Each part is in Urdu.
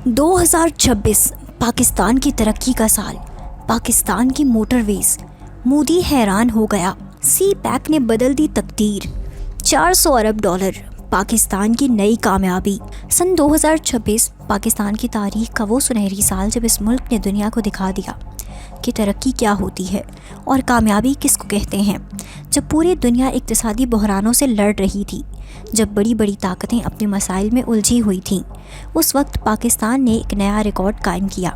2026 پاکستان کی ترقی کا سال، پاکستان کی موٹر ویز، مودی حیران ہو گیا، سی پیک نے بدل دی تقدیر، 400 ارب ڈالر پاکستان کی نئی کامیابی۔ سن 2026 پاکستان کی تاریخ کا وہ سنہری سال جب اس ملک نے دنیا کو دکھا دیا کہ ترقی کیا ہوتی ہے اور کامیابی کس کو کہتے ہیں۔ جب پوری دنیا اقتصادی بحرانوں سے لڑ رہی تھی، جب بڑی بڑی طاقتیں اپنے مسائل میں الجھی ہوئی تھیں، اس وقت پاکستان نے ایک نیا ریکارڈ قائم کیا۔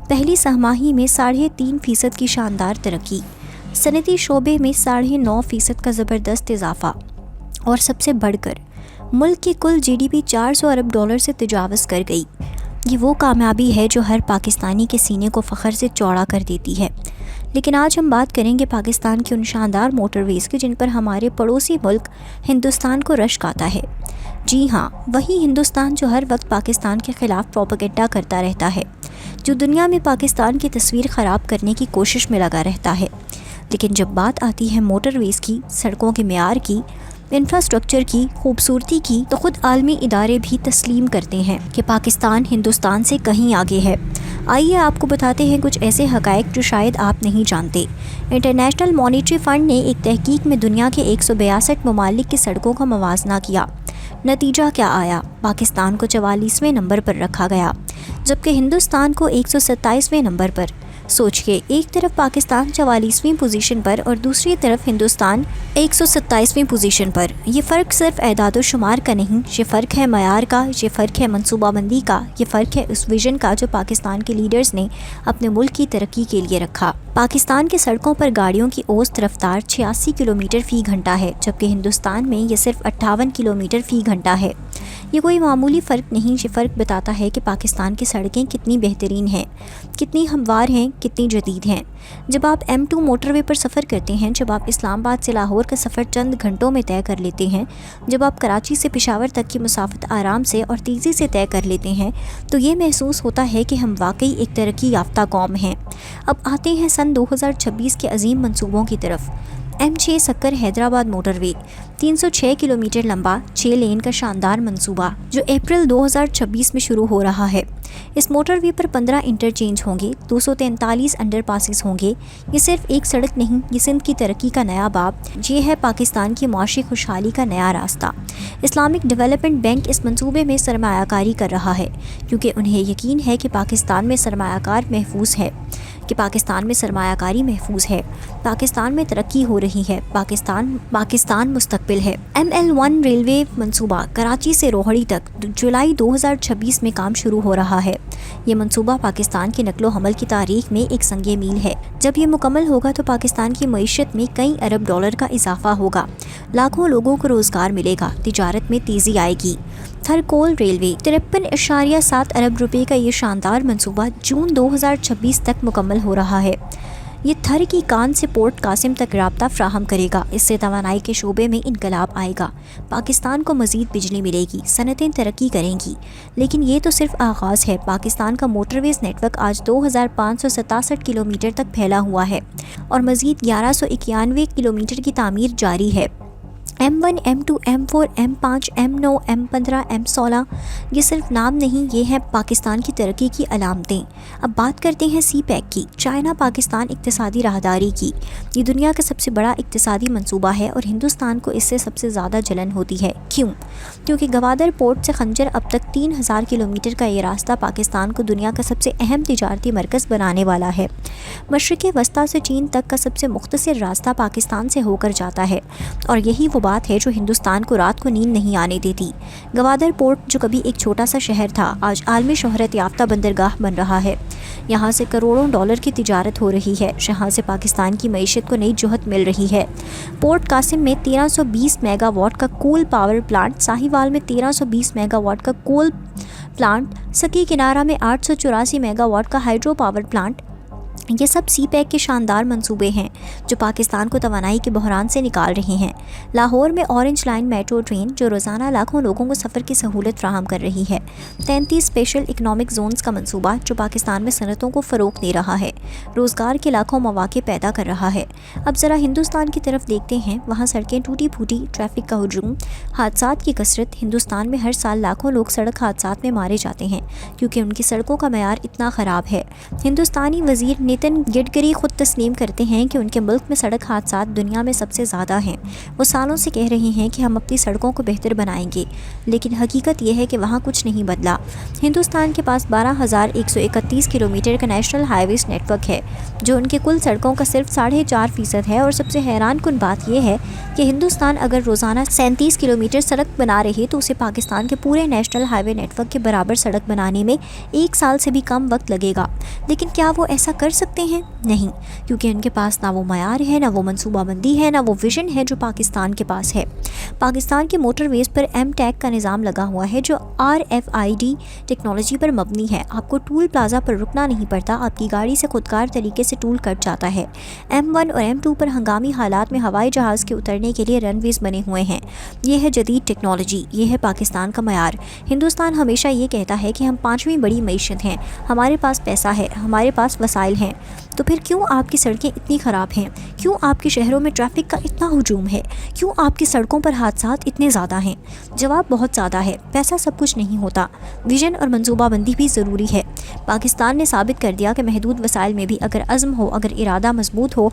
پہلی سہ ماہی میں 3.5% کی شاندار ترقی، صنعتی شعبے میں 9.5% کا زبردست اضافہ، اور سب سے بڑھ کر ملک کی کل جی ڈی پی 400 ارب ڈالر سے تجاوز کر گئی۔ یہ وہ کامیابی ہے جو ہر پاکستانی کے سینے کو فخر سے چوڑا کر دیتی ہے۔ لیکن آج ہم بات کریں گے پاکستان کی ان شاندار موٹر ویز کی جن پر ہمارے پڑوسی ملک ہندوستان کو رشک آتا ہے۔ جی ہاں، وہی ہندوستان جو ہر وقت پاکستان کے خلاف پروپیگنڈا کرتا رہتا ہے، جو دنیا میں پاکستان کی تصویر خراب کرنے کی کوشش میں لگا رہتا ہے۔ لیکن جب بات آتی ہے موٹر ویز کی، سڑکوں کے معیار کی، انفراسٹرکچر کی، خوبصورتی کی، تو خود عالمی ادارے بھی تسلیم کرتے ہیں کہ پاکستان ہندوستان سے کہیں آگے ہے۔ آئیے آپ کو بتاتے ہیں کچھ ایسے حقائق جو شاید آپ نہیں جانتے۔ انٹرنیشنل مانیٹری فنڈ نے ایک تحقیق میں دنیا کے 162 ممالک کی سڑکوں کا موازنہ کیا۔ نتیجہ کیا آیا؟ پاکستان کو 44ویں نمبر پر رکھا گیا، جبکہ ہندوستان کو 127ویں نمبر پر۔ سوچئے، ایک طرف پاکستان 44ویں پوزیشن پر اور دوسری طرف ہندوستان 127ویں پوزیشن پر۔ یہ فرق صرف اعداد و شمار کا نہیں، یہ فرق ہے معیار کا، یہ فرق ہے منصوبہ بندی کا، یہ فرق ہے اس ویژن کا جو پاکستان کے لیڈرز نے اپنے ملک کی ترقی کے لیے رکھا۔ پاکستان کی سڑکوں پر گاڑیوں کی اوسط رفتار 86 کلومیٹر فی گھنٹہ ہے، جبکہ ہندوستان میں یہ صرف 58 کلومیٹر فی گھنٹہ ہے۔ یہ کوئی معمولی فرق نہیں، یہ فرق بتاتا ہے کہ پاکستان کی سڑکیں کتنی بہترین ہیں، کتنی ہموار ہیں، کتنی جدید ہیں۔ جب آپ M2 موٹر وے پر سفر کرتے ہیں، جب آپ اسلام آباد سے لاہور کا سفر چند گھنٹوں میں طے کر لیتے ہیں، جب آپ کراچی سے پشاور تک کی مسافت آرام سے اور تیزی سے طے کر لیتے ہیں، تو یہ محسوس ہوتا ہے کہ ہم واقعی ایک ترقی یافتہ قوم ہیں۔ اب آتے ہیں سن 2026 کے عظیم منصوبوں کی طرف۔ M6 سکر حیدرآباد موٹر وے، 306 کلومیٹر لمبا 6 لین کا شاندار منصوبہ جو اپریل 2026 میں شروع ہو رہا ہے۔ اس موٹر وے پر 15 انٹرچینج ہوں گے، 243 انڈر پاسز ہوں گے۔ یہ صرف ایک سڑک نہیں، یہ سندھ کی ترقی کا نیا باب، یہ ہے پاکستان کی معاشی خوشحالی کا نیا راستہ۔ اسلامک ڈیولپمنٹ بینک اس منصوبے میں سرمایہ کاری کر رہا ہے، کیونکہ انہیں یقین ہے کہ پاکستان میں سرمایہ کاری محفوظ ہے، پاکستان میں ترقی ہو رہی ہے، پاکستان مستقبل ہے۔ ML1 ریلوے منصوبہ کراچی سے روہڑی تک جولائی 2026 میں کام شروع ہو رہا ہے۔ یہ منصوبہ پاکستان کی نقل و حمل کی تاریخ میں ایک سنگ میل ہے۔ جب یہ مکمل ہوگا تو پاکستان کی معیشت میں کئی ارب ڈالر کا اضافہ ہوگا، لاکھوں لوگوں کو روزگار ملے گا، تجارت میں تیزی آئے گی۔ تھر کول ریلوے 53.7 ارب روپے کا یہ شاندار منصوبہ جون 2026 تک مکمل ہو رہا ہے۔ یہ تھر کی کان سے پورٹ قاسم تک رابطہ فراہم کرے گا۔ اس سے توانائی کے شعبے میں انقلاب آئے گا، پاکستان کو مزید بجلی ملے گی، صنعتیں ترقی کریں گی۔ لیکن یہ تو صرف آغاز ہے۔ پاکستان کا موٹر ویز نیٹ ورک آج 2567 کلومیٹر تک پھیلا ہوا ہے اور مزید 1191 کلومیٹر کی تعمیر جاری ہے۔ M1 M2 M4 M5 M9 M15 M16 یہ صرف نام نہیں، یہ ہے پاکستان کی ترقی کی علامتیں۔ اب بات کرتے ہیں سی پیک کی، چائنا پاکستان اقتصادی راہداری کی۔ یہ دنیا کا سب سے بڑا اقتصادی منصوبہ ہے اور ہندوستان کو اس سے سب سے زیادہ جلن ہوتی ہے۔ کیوں؟ کیونکہ گوادر پورٹ سے خنجر اب تک 3000 کلومیٹر کا یہ راستہ پاکستان کو دنیا کا سب سے اہم تجارتی مرکز بنانے والا ہے۔ مشرق وسطیٰ سے چین تک کا سب سے مختصر راستہ پاکستان سے ہو کر جاتا ہے، اور یہی وہ بات ہے جو ہندوستان کو رات کو نیند نہیں آنے دیتی۔ گوادر پورٹ جو کبھی ایک چھوٹا سا شہر تھا، آج عالمی شہرت یافتہ بندرگاہ بن رہا ہے۔ یہاں سے کروڑوں ڈالر کی تجارت ہو رہی ہے، یہاں سے پاکستان کی معیشت کو نئی جہت مل رہی ہے۔ پورٹ قاسم میں 1320 میگا واٹ کا کول پاور پلانٹ، ساہیوال میں 1320 میگا واٹ کا کول پلانٹ، سکی کنارہ میں 884 میگا واٹ کا ہائیڈرو پاور پلانٹ، یہ سب سی پیک کے شاندار منصوبے ہیں جو پاکستان کو توانائی کے بحران سے نکال رہے ہیں۔ لاہور میں اورنج لائن میٹرو ٹرین جو روزانہ لاکھوں لوگوں کو سفر کی سہولت فراہم کر رہی ہے۔ 33 اسپیشل اکنامک زونز کا منصوبہ جو پاکستان میں صنعتوں کو فروغ دے رہا ہے، روزگار کے لاکھوں مواقع پیدا کر رہا ہے۔ اب ذرا ہندوستان کی طرف دیکھتے ہیں، وہاں سڑکیں ٹوٹی پھوٹی، ٹریفک کا ہجوم، حادثات کی کثرت۔ ہندوستان میں ہر سال لاکھوں لوگ سڑک حادثات میں مارے جاتے ہیں کیونکہ ان کی سڑکوں کا معیار اتنا خراب ہے۔ ہندوستانی وزیر نتن گڈکری خود تسلیم کرتے ہیں کہ ان کے ملک میں سڑک حادثات دنیا میں سب سے زیادہ ہیں۔ وہ سالوں سے کہہ رہے ہیں کہ ہم اپنی سڑکوں کو بہتر بنائیں گے، لیکن حقیقت یہ ہے کہ وہاں کچھ نہیں بدلا۔ ہندوستان کے پاس 12,131 کلومیٹر کا نیشنل ہائی ویز نیٹ ورک ہے جو ان کے کل سڑکوں کا صرف 4.5% ہے، اور سب سے حیران کن بات یہ ہے کہ ہندوستان اگر روزانہ 37 کلومیٹر سڑک بنا رہے تو اسے پاکستان کے پورے نیشنل ہائی وے نیٹ ورک کے برابر سڑک بنانے میں 1 سال سے بھی کم وقت لگے گا۔ لیکن کیا وہ ایسا کر سکتے ہیں؟ نہیں، کیونکہ ان کے پاس نہ وہ معیار ہے، نہ وہ منصوبہ بندی ہے، نہ وہ ویژن ہے جو پاکستان کے پاس ہے۔ پاکستان کے موٹر ویز پر ایم ٹیگ کا نظام لگا ہوا ہے جو RFID ٹیکنالوجی پر مبنی ہے۔ آپ کو ٹول پلازا پر رکنا نہیں پڑتا، آپ کی گاڑی سے خودکار طریقے سے ٹول کٹ جاتا ہے۔ M1 اور M2 پر ہنگامی حالات میں ہوائی جہاز کے اترنے کے لیے رن ویز بنے ہوئے ہیں۔ یہ ہے جدید ٹیکنالوجی، یہ ہے پاکستان کا معیار۔ ہندوستان ہمیشہ یہ کہتا ہے کہ ہم 5ویں بڑی معیشت ہیں، ہمارے پاس پیسہ ہے، ہمارے پاس وسائل ہیں، تو پھر کیوں آپ کی سڑکیں اتنی خراب ہیں؟ کیوں آپ کے شہروں میں ٹریفک کا اتنا ہجوم ہے؟ کیوں آپ کی سڑکوں پر حادثات اتنے زیادہ ہیں؟ جواب بہت زیادہ ہے، پیسہ سب کچھ نہیں ہوتا، ویژن اور منصوبہ بندی بھی ضروری ہے۔ پاکستان نے ثابت کر دیا کہ محدود وسائل میں بھی اگر عزم ہو، اگر ارادہ مضبوط ہو،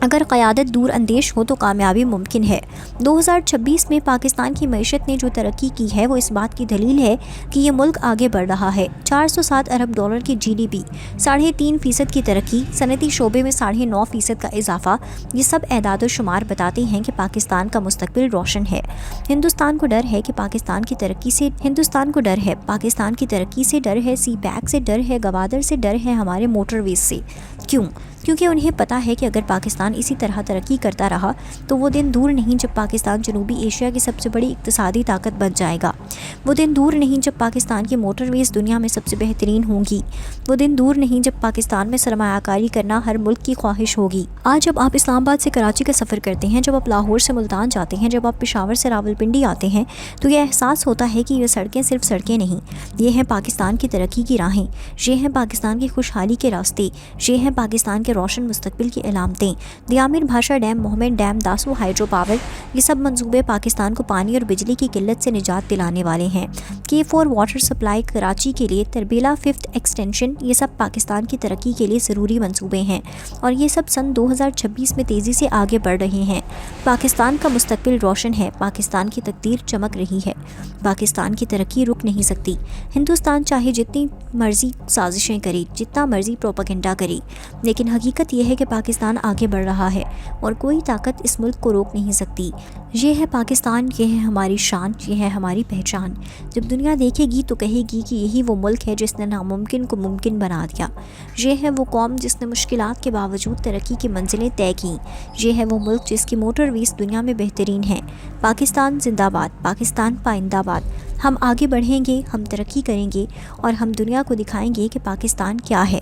اگر قیادت دور اندیش ہو تو کامیابی ممکن ہے۔ 2026 میں پاکستان کی معیشت نے جو ترقی کی ہے وہ اس بات کی دلیل ہے کہ یہ ملک آگے بڑھ رہا ہے۔ 407 ارب ڈالر کی GDP، 3.5% کی ترقی، صنعتی شعبے میں 9.5% کا اضافہ، یہ سب اعداد و شمار بتاتے ہیں کہ پاکستان کا مستقبل روشن ہے۔ ہندوستان کو ڈر ہے کہ پاکستان کی ترقی سے ڈر ہے، سی پیک سے ڈر ہے، گوادر سے ڈر ہے، ہمارے موٹر ویز سے۔ کیوں؟ کیونکہ انہیں پتہ ہے کہ اگر پاکستان اسی طرح ترقی کرتا رہا تو وہ دن دور نہیں جب پاکستان جنوبی ایشیا کی سب سے بڑی اقتصادی طاقت بن جائے گا۔ وہ دن دور نہیں جب پاکستان کی موٹر ویز دنیا میں سب سے بہترین ہوں گی۔ وہ دن دور نہیں جب پاکستان میں سرمایہ کاری کرنا ہر ملک کی خواہش ہوگی۔ آج جب آپ اسلام آباد سے کراچی کا سفر کرتے ہیں، جب آپ لاہور سے ملتان جاتے ہیں، جب آپ پشاور سے راولپنڈی آتے ہیں، تو یہ احساس ہوتا ہے کہ یہ سڑکیں صرف سڑکیں نہیں، یہ ہیں پاکستان کی ترقی کی راہیں، یہ ہیں پاکستان کی خوشحالی کے راستے، یہ ہیں پاکستان کے روشن مستقبل کی علامتیں۔ دیامر بھاشا ڈیم، مومن ڈیم، داسو ہائیڈرو پاور، یہ سب منصوبے پاکستان کو پانی اور بجلی کی قلت سے نجات دلانے والے ہیں۔ K4 واٹر سپلائی کراچی کے لیے، تربیلا 5th ایکسٹینشن، یہ سب پاکستان کی ترقی کے لیے ضروری منصوبے ہیں، اور یہ سب سن 2026 میں تیزی سے آگے بڑھ رہے ہیں۔ پاکستان کا مستقبل روشن ہے، پاکستان کی تقدیر چمک رہی ہے، پاکستان کی ترقی رک نہیں سکتی۔ ہندوستان چاہے جتنی مرضی سازشیں کرے، جتنا مرضی پروپیگنڈا کرے، لیکن حقیقت یہ ہے کہ پاکستان آگے بڑھ رہا ہے اور کوئی طاقت اس ملک کو روک نہیں سکتی۔ یہ ہے پاکستان، یہ ہے ہماری شان، یہ ہے ہماری پہچان۔ جب دنیا دیکھے گی تو کہے گی کہ یہی وہ ملک ہے جس نے ناممکن کو ممکن بنا دیا۔ یہ ہے وہ قوم جس نے مشکلات کے باوجود ترقی کی منزلیں طے کیں۔ یہ ہے وہ ملک جس کی موٹر ویز دنیا میں بہترین ہے۔ پاکستان زندہ باد، پاکستان پائندہ باد۔ ہم آگے بڑھیں گے، ہم ترقی کریں گے، اور ہم دنیا کو دکھائیں گے کہ پاکستان کیا ہے۔